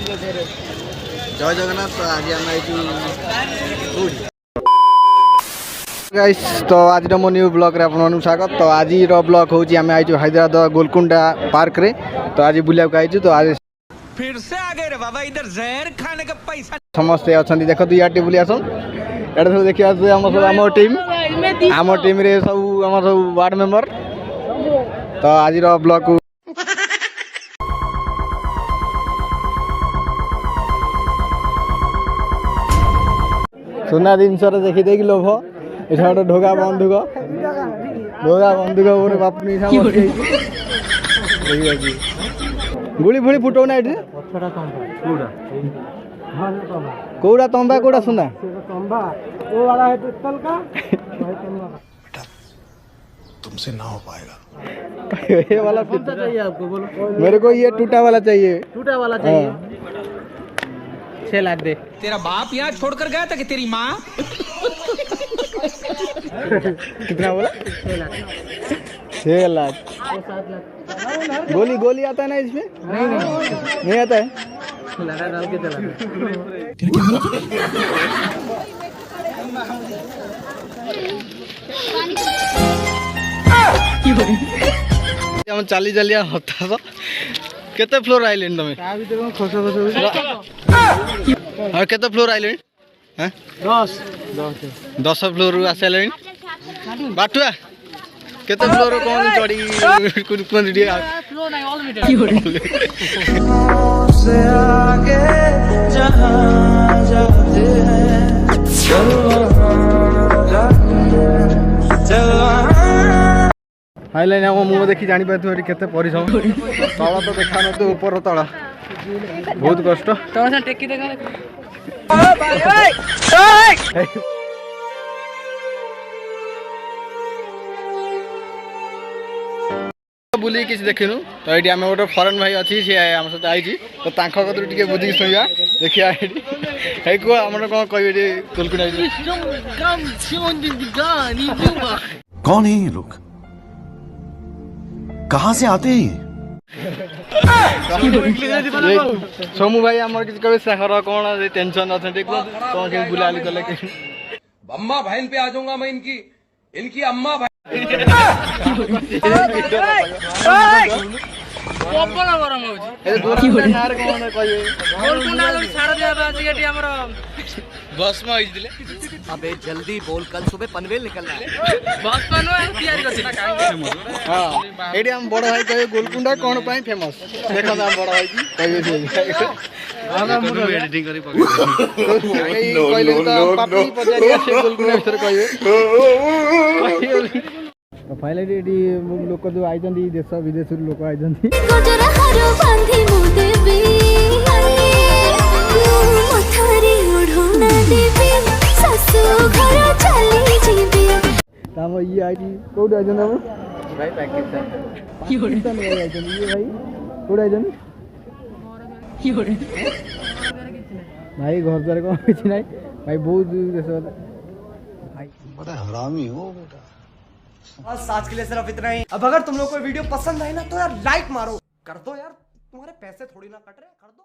जय जगन्नाथ। तो आज आम गाइस तो आज मो न्यू ब्लॉग रे आपन स्वागत। तो आज ब्लॉग हूँ आम आई हैदराबाद गोलकुंडा पार्क रे। तो आज बुलिया आई तो आज फिर से आ गए रे बाबा, इधर जहर खाने का पैसा समस्ते अच्छा देख तु यार बुली आसन एटा सब देखिए आम टीम रे सब वार्ड मेंबर। तो आज ब्लॉग को सुना जिनस देखी लोभ ये ढोगा बंधुक बापनी गुड़ी फुड़ी फुटौना ये कौड़ा तंबा कौड़ा सुना तुमसे ना हो पाएगा। ये वाला चाहिए आपको, बोलो। मेरे को ये टूटा वाला चाहिए। टूटा वाला चाहिए। 6 लाख दे। तेरा बाप यहाँ छोड़कर गया था कि तेरी माँ? कितना बोला? 6 लाख। 6 लाख। 7 लाख। गोली आता है ना इसमें? नहीं आता है। लगा डाल के चला। हम चाली चलिया होता तो केते फ्लोर आइलैंड तमे ता भीतर को खसो और केते फ्लोर आइलैंड हैं 10 फ्लोर आसैलैंड बाटुआ केते फ्लोर कोन चढ़ी कुन कोन डी फ्लो नहीं ऑल मीटर से आगे जहां जाते हैं हाईलाइन हम मुँह देखी जानी पारे केते परिश्रम तल तो देखा न तो ऊपर तल बहुत कष्ट। तो से टेकी देखा बुली किसी देखिनु। तो ये आम गोटे फरेन भाई अच्छी सी आम सहित आई तो कदर टे बुझी शुणा देखिए ये कह आम कौन कहे कोलकुटा कौन है ये लोग, कहाँ से आते हैं? सोमू भाई आम कि कहे शेखर कौन टेंशन अच्छे कौन के बुलाली कले अम्मा बहन पे आ जाऊंगा मैं इनकी अम्मा बहन। बस में अबे जल्दी बोल, कल सुबह पनवेल निकलना है। हाँ ये हम बड़ भाई कहे गोलकुंडा कौन पाई फेमस देखो हम बड़ भाई की कहे एडिटिंग करी तो फाइनली एडी लोक जो आई देश विदेश लोक आई ये आई कौट आई भाई पाकिस्तान पाकिस्तान ये भाई कौट आई भाई घर द्वार कौन किसी ना भाई बहुत देश बड़ा हरामी हो बेटा। बस आज के लिए सिर्फ इतना ही। अब अगर तुम लोग को वीडियो पसंद आई ना तो यार लाइक मारो कर दो यार, तुम्हारे पैसे थोड़ी ना कट रहे, कर दो।